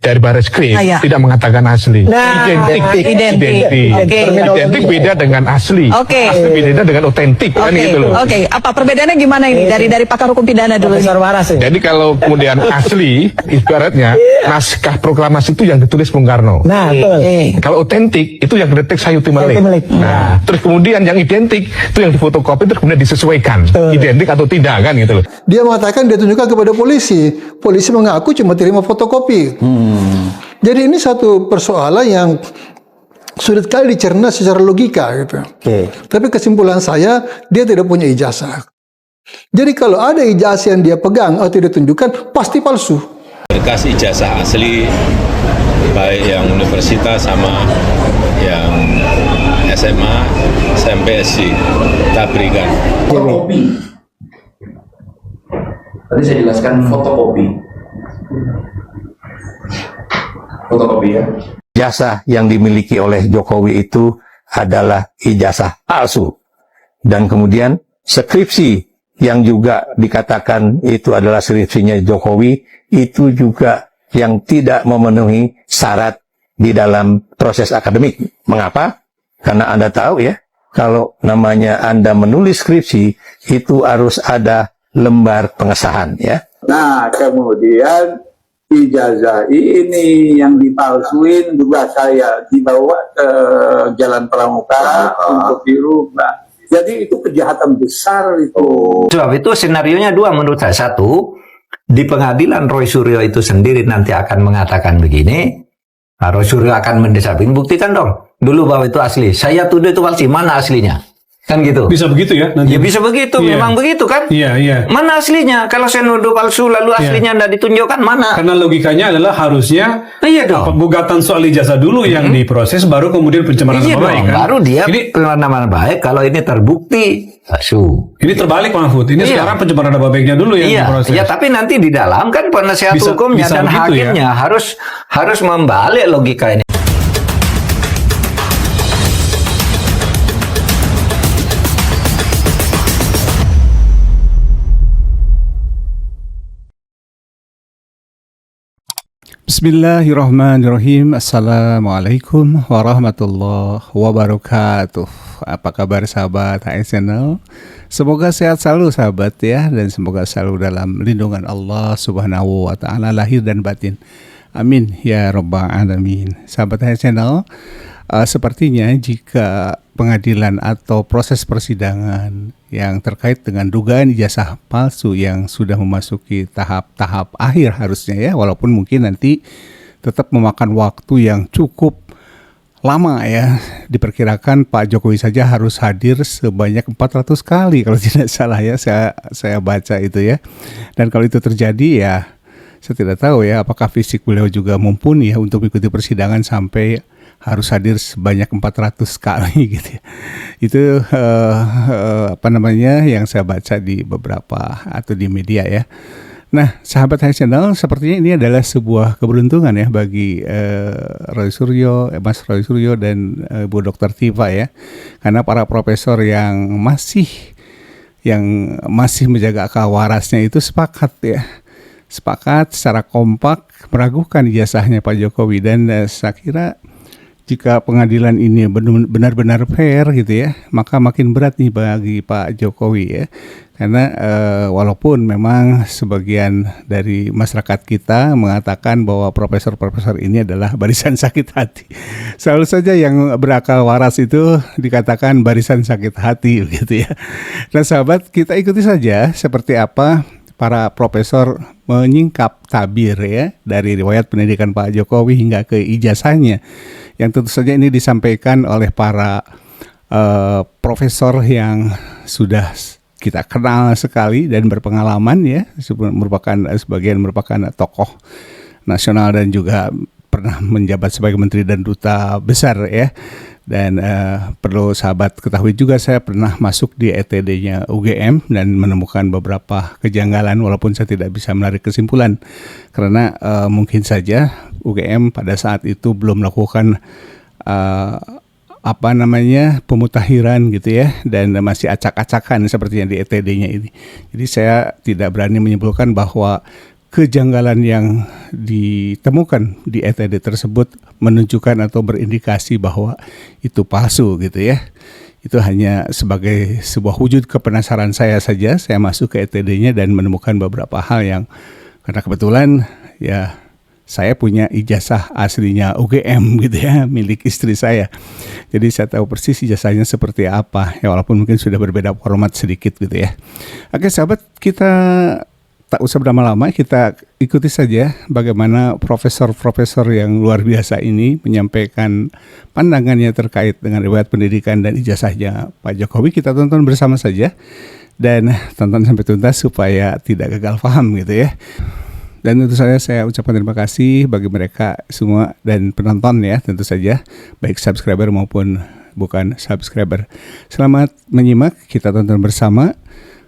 dari Barreskrim ya. tidak mengatakan asli. Nah, identik. Oke. Identik beda dengan asli. Oke. Asli beda dengan otentik kan gitu loh. Oke. Apa perbedaannya gimana ini dari pakar hukum pidana dulu? Jadi kalau kemudian asli, ibaratnya naskah proklamasi itu yang ditulis Bung Karno. Nah, betul. Kalau otentik itu yang didetek Sayuti Malik. Nah, terus kemudian yang identik itu yang difotokopi terus kemudian disesuaikan identik atau tidak kan gitu loh. Dia mengatakan dia tunjukkan kepada polisi. Polisi mengaku cuma terima fotokopi. Jadi ini satu persoalan yang sulit kali dicerna secara logika gitu. Tapi kesimpulan saya, dia tidak punya ijazah. Jadi kalau ada ijazah yang dia pegang atau tidak tunjukkan, pasti palsu. Berkas ijazah asli baik yang universitas sama yang SMA, SMP, SD kita berikan. Fotokopi. Tadi saya jelaskan fotokopi. Fotokopi ya. Ijazah yang dimiliki oleh Jokowi itu adalah ijazah palsu. Dan kemudian skripsi yang juga dikatakan itu adalah skripsinya Jokowi, itu juga yang tidak memenuhi syarat di dalam proses akademik. Mengapa? Karena Anda tahu ya, kalau namanya Anda menulis skripsi, itu harus ada lembar pengesahan ya. Nah, kemudian ijazah ini yang dipalsuin juga saya dibawa ke Jalan Pramuka untuk dirubah. Jadi itu kejahatan besar itu. Sebab itu senarionya dua menurut saya. Satu, di pengadilan Roy Suryo itu sendiri nanti akan mengatakan begini. Nah, Roy Suryo akan mendesak, buktikan dong dulu bahwa itu asli. Saya tuduh itu palsu, mana aslinya? Kan gitu. Bisa begitu ya? Nanti. Ya bisa begitu, memang begitu kan? Iya. Mana aslinya? Kalau saya nuduh palsu lalu aslinya tidak ditunjukkan, mana? Karena logikanya adalah harusnya gugatan soal ijazah dulu yang diproses, baru kemudian pencemaran nama baik kan? Baru dia pencemaran nama baik kalau ini terbukti palsu. Ini terbalik Pak Mahfud. Ini sekarang pencemaran nama baiknya dulu yang diproses. Iya, tapi nanti di dalam kan penasihat hukumnya dan hakimnya harus membalik logika ini. Bismillahirrahmanirrahim. Assalamualaikum warahmatullahi wabarakatuh. Apa kabar sahabat HS Channel? Semoga sehat selalu sahabat ya, dan semoga selalu dalam lindungan Allah Subhanahu wa taala lahir dan batin. Amin ya rabbal alamin. Sahabat HS Channel, sepertinya jika pengadilan atau proses persidangan yang terkait dengan dugaan ijazah palsu yang sudah memasuki tahap-tahap akhir harusnya ya, walaupun mungkin nanti tetap memakan waktu yang cukup lama ya. Diperkirakan Pak Jokowi saja harus hadir sebanyak 400 kali kalau tidak salah ya, saya baca itu ya. Dan kalau itu terjadi ya, saya tidak tahu ya apakah fisik beliau juga mumpuni ya untuk mengikuti persidangan sampai harus hadir sebanyak 400 kali gitu ya. Itu yang saya baca di beberapa atau di media ya. Nah, sahabat HS Channel, sepertinya ini adalah sebuah keberuntungan ya bagi Roy Suryo, Mas Roy Suryo dan Bu Dr. Tiva ya. Karena para profesor yang masih menjaga akal warasnya itu sepakat secara kompak meragukan ijazahnya Pak Jokowi. Dan saya kira jika pengadilan ini benar-benar fair gitu ya, maka makin berat nih bagi Pak Jokowi ya. Karena walaupun memang sebagian dari masyarakat kita mengatakan bahwa profesor-profesor ini adalah barisan sakit hati. Selalu saja yang berakal waras itu dikatakan barisan sakit hati gitu ya. Nah sahabat, kita ikuti saja seperti apa para profesor menyingkap tabir ya dari riwayat pendidikan Pak Jokowi hingga ke ijazahnya, yang tentu saja ini disampaikan oleh para profesor yang sudah kita kenal sekali dan berpengalaman ya, sebagian merupakan tokoh nasional dan juga pernah menjabat sebagai menteri dan duta besar ya. Dan perlu sahabat ketahui juga, saya pernah masuk di ETD-nya UGM dan menemukan beberapa kejanggalan, walaupun saya tidak bisa menarik kesimpulan karena mungkin saja UGM pada saat itu belum melakukan pemutahiran gitu ya, dan masih acak-acakan seperti yang di ETD-nya ini. Jadi saya tidak berani menyimpulkan bahwa kejanggalan yang ditemukan di ETD tersebut menunjukkan atau berindikasi bahwa itu palsu gitu ya. Itu hanya sebagai sebuah wujud kepenasaran saya saja. Saya masuk ke ETD-nya dan menemukan beberapa hal yang, karena kebetulan ya saya punya ijazah aslinya UGM gitu ya, milik istri saya. Jadi saya tahu persis ijazahnya seperti apa, ya walaupun mungkin sudah berbeda format sedikit gitu ya. Oke sahabat, kita tak usah berlama-lama, kita ikuti saja bagaimana profesor-profesor yang luar biasa ini menyampaikan pandangannya terkait dengan riwayat pendidikan dan ijazahnya Pak Jokowi. Kita tonton bersama saja dan tonton sampai tuntas supaya tidak gagal paham gitu ya. Dan tentu saja saya ucapkan terima kasih bagi mereka semua dan penonton ya, tentu saja baik subscriber maupun bukan subscriber. Selamat menyimak, kita tonton bersama.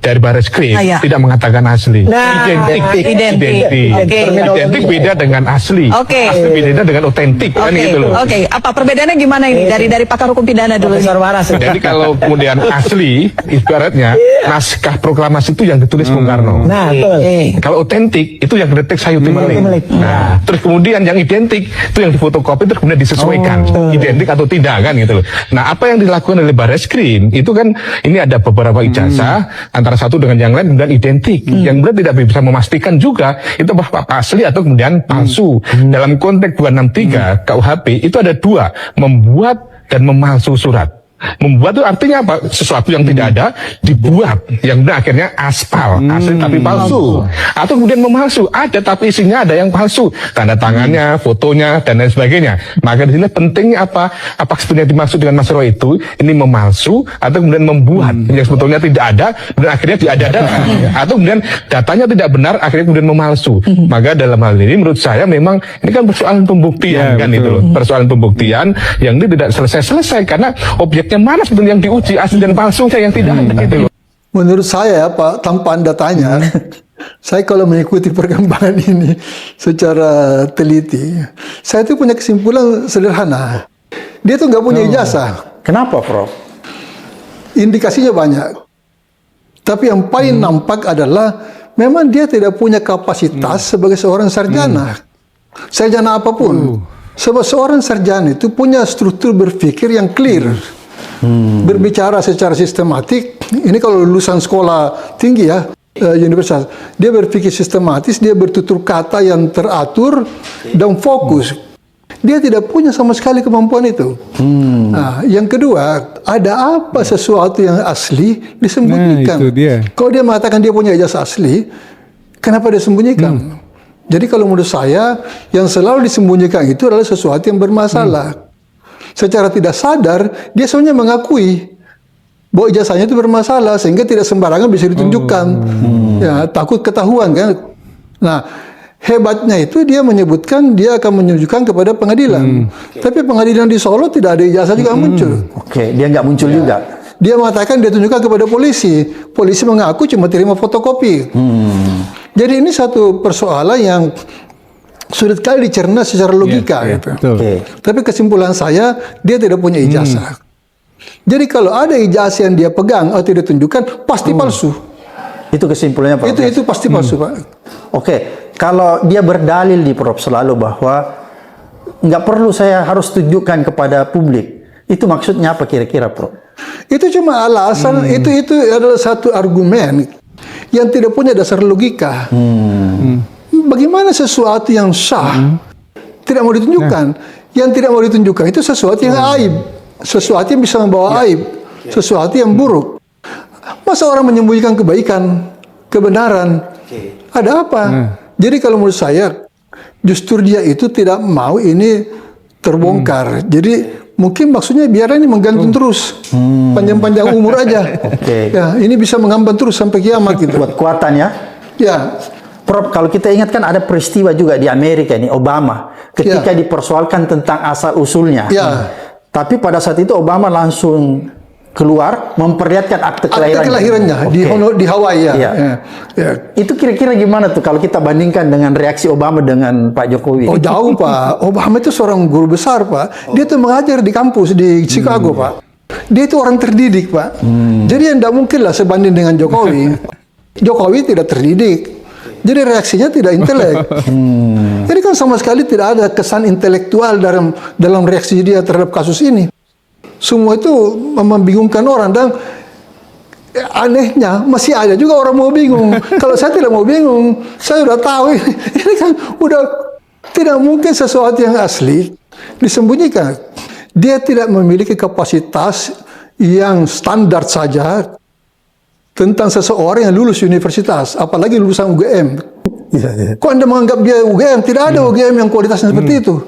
Dari Barreskrim Ah, ya. tidak mengatakan asli. Nah, identik. Oke. Identik beda dengan asli. Oke. Asli beda dengan otentik kan Oke, gitu loh. oke. Apa perbedaannya gimana ini dari pakar hukum pidana dulu? Jadi kalau kemudian asli, ibaratnya naskah proklamasi itu yang ditulis Bung Karno. Nah, betul. Kalau otentik itu yang detek Sayuti Melik. Nah, terus kemudian yang identik itu yang difotokopi terus kemudian disesuaikan identik atau tidak kan gitu loh. Nah, apa yang dilakukan oleh Barreskrim itu kan ini ada beberapa ijazah antara satu dengan yang lain kemudian identik. Yang kemudian tidak bisa memastikan juga itu apa asli atau kemudian palsu. Dalam konteks 263 KUHP itu ada dua, membuat dan memalsu surat. Membuat itu artinya apa? Sesuatu yang tidak ada dibuat, yang benar akhirnya aspal, asli tapi palsu. Atau kemudian memalsu, ada tapi isinya ada yang palsu, tanda tangannya, fotonya dan lain sebagainya. Maka di sini pentingnya apa? Apa sebenarnya dimaksud dengan Mas Roy itu? Ini memalsu atau kemudian membuat yang sebetulnya tidak ada, dan akhirnya diada-adakan. Atau kemudian datanya tidak benar, akhirnya kemudian memalsu. Maka dalam hal ini menurut saya memang ini kan persoalan pembuktian kan itu loh, persoalan pembuktian yang ini tidak selesai karena objek yang mana sebenarnya yang diuji asli dan palsunya yang tidak ada gitu loh. Menurut saya Pak, tanpa Anda tanya, saya kalau mengikuti perkembangan ini secara teliti, saya itu punya kesimpulan sederhana. Dia tuh nggak punya ijazah. Kenapa, Prof? Indikasinya banyak. Tapi yang paling nampak adalah memang dia tidak punya kapasitas sebagai seorang sarjana. Sarjana apapun. Sebab seorang sarjana itu punya struktur berpikir yang clear. Berbicara secara sistematik. Ini kalau lulusan sekolah tinggi ya, universitas, dia berpikir sistematis, dia bertutur kata yang teratur dan fokus. Dia tidak punya sama sekali kemampuan itu. Nah, yang kedua, ada apa sesuatu yang asli disembunyikan? Nah, itu dia. Kalau dia mengatakan dia punya ijazah asli, kenapa dia sembunyikan? Jadi kalau menurut saya, yang selalu disembunyikan itu adalah sesuatu yang bermasalah. Secara tidak sadar, dia sebenarnya mengakui bahwa ijazahnya itu bermasalah, sehingga tidak sembarangan bisa ditunjukkan. Ya, takut ketahuan kan. Nah, hebatnya itu dia menyebutkan dia akan menunjukkan kepada pengadilan. Tapi pengadilan di Solo tidak ada ijazah juga muncul. Oke, dia nggak muncul juga. Dia mengatakan dia tunjukkan kepada polisi. Polisi mengaku cuma terima fotokopi. Jadi ini satu persoalan yang sulit kali dicerna secara logika. Gitu. Tapi kesimpulan saya, dia tidak punya ijazah. Jadi kalau ada ijazah yang dia pegang atau dia tunjukkan, pasti palsu. Itu kesimpulannya, Pak. Itu pasti palsu, Pak. Oke, kalau dia berdalil di Prof selalu bahwa nggak perlu saya harus tunjukkan kepada publik, itu maksudnya apa kira-kira, Prof? Itu cuma alasan, itu adalah satu argumen yang tidak punya dasar logika. Bagaimana sesuatu yang sah tidak mau ditunjukkan? Yang tidak mau ditunjukkan itu sesuatu yang aib, sesuatu yang bisa membawa aib, sesuatu yang buruk. Masa orang menyembunyikan kebaikan, kebenaran? Ada apa? Jadi kalau menurut saya, justru dia itu tidak mau ini terbongkar. Jadi mungkin maksudnya biar ini menggantung terus, panjang-panjang umur aja. Ya, ini bisa mengambang terus sampai kiamat gitu. Buat kuatan ya? Ya. Prof, kalau kita ingat kan ada peristiwa juga di Amerika ini, Obama, ketika dipersoalkan tentang asal-usulnya. Tapi pada saat itu Obama langsung keluar memperlihatkan akte kelahirannya. Di Hawaii ya. Itu kira-kira gimana tuh kalau kita bandingkan dengan reaksi Obama dengan Pak Jokowi? Oh jauh Pak, Obama itu seorang guru besar Pak. Dia tuh mengajar di kampus di Chicago Pak. Dia itu orang terdidik Pak. Jadi yang tidak mungkin lah sebanding dengan Jokowi. Jokowi tidak terdidik. Jadi reaksinya tidak intelek. Jadi kan sama sekali tidak ada kesan intelektual dalam reaksi dia terhadap kasus ini. Semua itu membingungkan orang dan anehnya masih ada juga orang mau bingung. Kalau saya tidak mau bingung, saya udah tahu ini kan udah tidak mungkin sesuatu yang asli disembunyikan. Dia tidak memiliki kapasitas yang standar saja tentang seseorang yang lulus universitas, apalagi lulusan UGM. Kok Anda menganggap dia UGM? Tidak ada UGM yang kualitasnya seperti itu.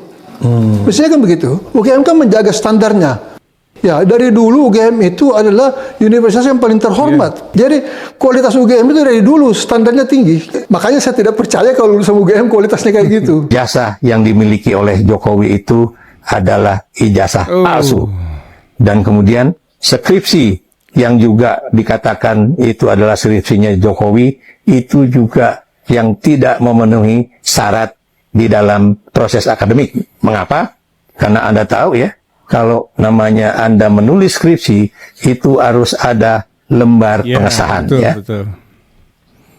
Biasanya kan begitu. UGM kan menjaga standarnya. Ya, dari dulu UGM itu adalah universitas yang paling terhormat. Jadi kualitas UGM itu dari dulu standarnya tinggi. Makanya saya tidak percaya kalau lulusan UGM kualitasnya kayak gitu. Ijazah yang dimiliki oleh Jokowi itu adalah ijazah palsu. Dan kemudian skripsi yang juga dikatakan itu adalah skripsinya Jokowi itu juga yang tidak memenuhi syarat di dalam proses akademik. Mengapa? Karena Anda tahu ya, kalau namanya Anda menulis skripsi, itu harus ada lembar pengesahan. Betul, ya. betul.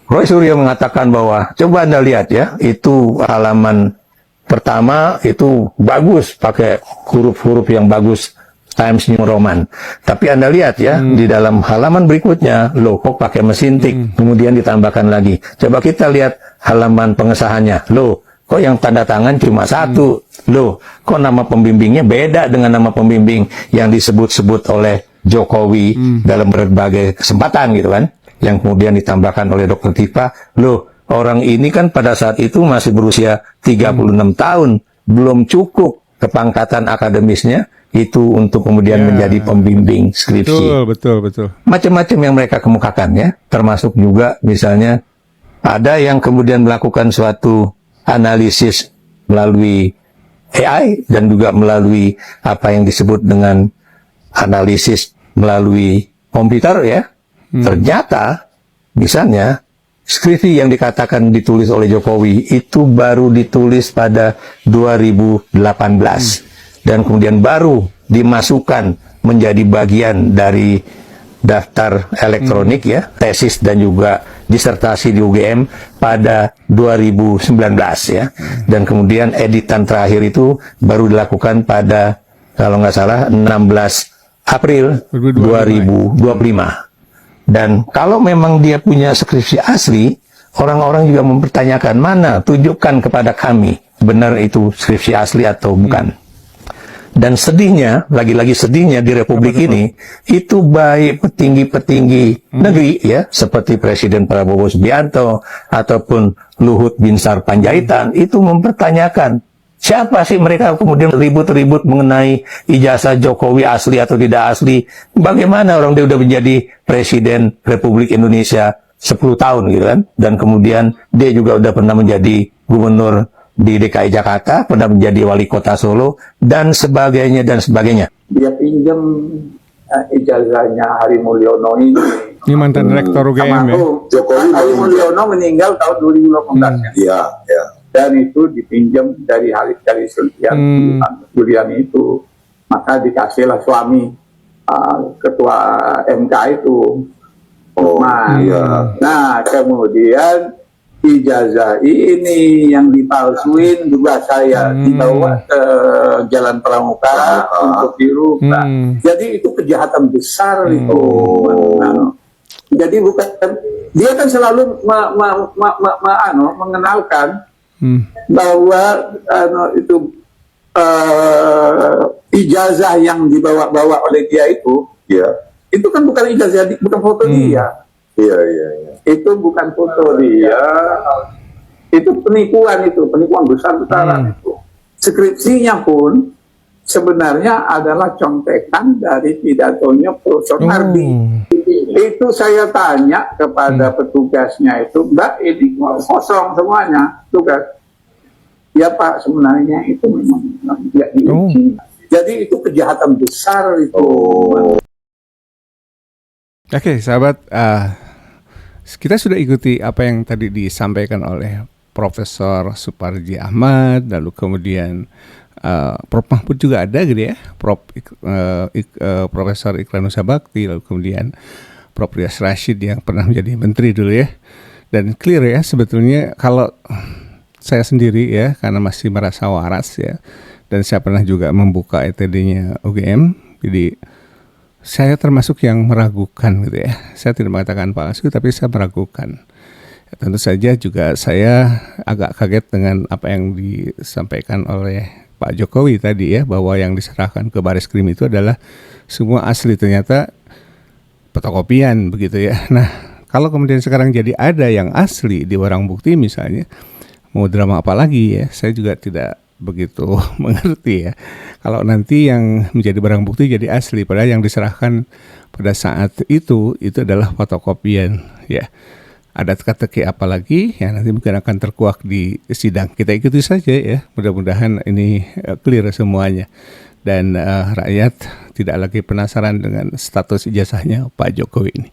Roy Suryo mengatakan bahwa, coba Anda lihat ya, itu halaman pertama itu bagus, pakai huruf-huruf yang bagus, Times New Roman. Tapi Anda lihat ya, di dalam halaman berikutnya, loh kok pakai mesin tik, kemudian ditambahkan lagi. Coba kita lihat halaman pengesahannya, loh kok yang tanda tangan cuma satu? Loh, kok nama pembimbingnya beda dengan nama pembimbing yang disebut-sebut oleh Jokowi dalam berbagai kesempatan gitu kan? Yang kemudian ditambahkan oleh Dr. Tifa, loh, orang ini kan pada saat itu masih berusia 36 tahun, belum cukup kepangkatan akademisnya itu untuk kemudian menjadi pembimbing skripsi. Betul. Macam-macam yang mereka kemukakan ya, termasuk juga misalnya ada yang kemudian melakukan suatu analisis melalui AI dan juga melalui apa yang disebut dengan analisis melalui komputer ya. Ternyata misalnya skripsi yang dikatakan ditulis oleh Jokowi itu baru ditulis pada 2018 dan kemudian baru dimasukkan menjadi bagian dari daftar elektronik ya, tesis dan juga disertasi di UGM pada 2019 ya. Dan kemudian editan terakhir itu baru dilakukan pada kalau nggak salah 16 April 2025. Dan kalau memang dia punya skripsi asli, orang-orang juga mempertanyakan, mana tunjukkan kepada kami benar itu skripsi asli atau bukan. Dan sedihnya, lagi-lagi sedihnya di Republik ini, itu baik petinggi-petinggi negeri ya, seperti Presiden Prabowo Subianto ataupun Luhut Binsar Panjaitan, itu mempertanyakan siapa sih mereka kemudian ribut-ribut mengenai ijazah Jokowi asli atau tidak asli. Bagaimana orang dia udah menjadi Presiden Republik Indonesia 10 tahun gitu kan, dan kemudian dia juga udah pernah menjadi gubernur di DKI Jakarta, pernah menjadi wali kota Solo, dan sebagainya, dan sebagainya. Dia pinjam ijazahnya Hari Mulyono ini. Ini mantan rektor UGM ya? Jokowi Hari Mulyono meninggal tahun 2018. Iya. Dan itu dipinjam dari yang Julian itu. Maka dikasihlah suami ketua MK itu. Nah, kemudian ijazah ini yang dipalsuin juga saya dibawa ke Jalan Pramuka untuk dirubah. Jadi itu kejahatan besar itu. Jadi bukan, dia kan selalu mengenalkan bahwa itu ijazah yang dibawa-bawa oleh dia itu kan bukan ijazah, bukan foto dia. Iya. Itu bukan foto dia, itu penipuan besar-besaran itu. Skripsinya pun sebenarnya adalah contekan dari pidatonya Profesor Nardi. Itu saya tanya kepada petugasnya itu, Mbak ini kosong semuanya, tugas. Ya Pak, sebenarnya itu memang tidak diuji. Jadi itu kejahatan besar itu. Oke, sahabat. Kita sudah ikuti apa yang tadi disampaikan oleh Profesor Suparji Ahmad, lalu kemudian Prof Mahfud juga ada gitu ya, Profesor Iklan Nusa Bakti, lalu kemudian Prof Rias Rashid yang pernah menjadi menteri dulu ya. Dan clear ya sebetulnya kalau saya sendiri ya, karena masih merasa waras ya, dan saya pernah juga membuka ETD-nya UGM, jadi saya termasuk yang meragukan gitu ya. Saya tidak mengatakan palsu, tapi saya meragukan. Ya, tentu saja juga saya agak kaget dengan apa yang disampaikan oleh Pak Jokowi tadi ya, bahwa yang diserahkan ke Bareskrim itu adalah semua asli, ternyata fotokopian begitu ya. Nah, kalau kemudian sekarang jadi ada yang asli di barang bukti misalnya, mau drama apa lagi ya? Saya juga tidak begitu mengerti ya. Kalau nanti yang menjadi barang bukti jadi asli, padahal yang diserahkan pada saat itu adalah fotokopian ya. Ada teka-teki apa lagi ya, nanti mungkin akan terkuak di sidang. Kita ikuti saja ya, mudah-mudahan ini clear semuanya. Dan rakyat tidak lagi penasaran dengan status ijazahnya Pak Jokowi ini.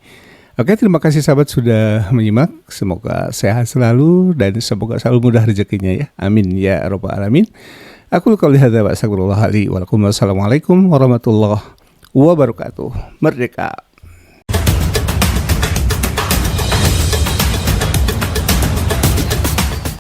Oke, terima kasih sahabat sudah menyimak. Semoga sehat selalu dan semoga selalu mudah rezekinya ya. Amin ya rabbal alamin. Aku qouli hadza wa astaghfirullah li wa lakum. Wassalamualaikum warahmatullahi wabarakatuh. Merdeka.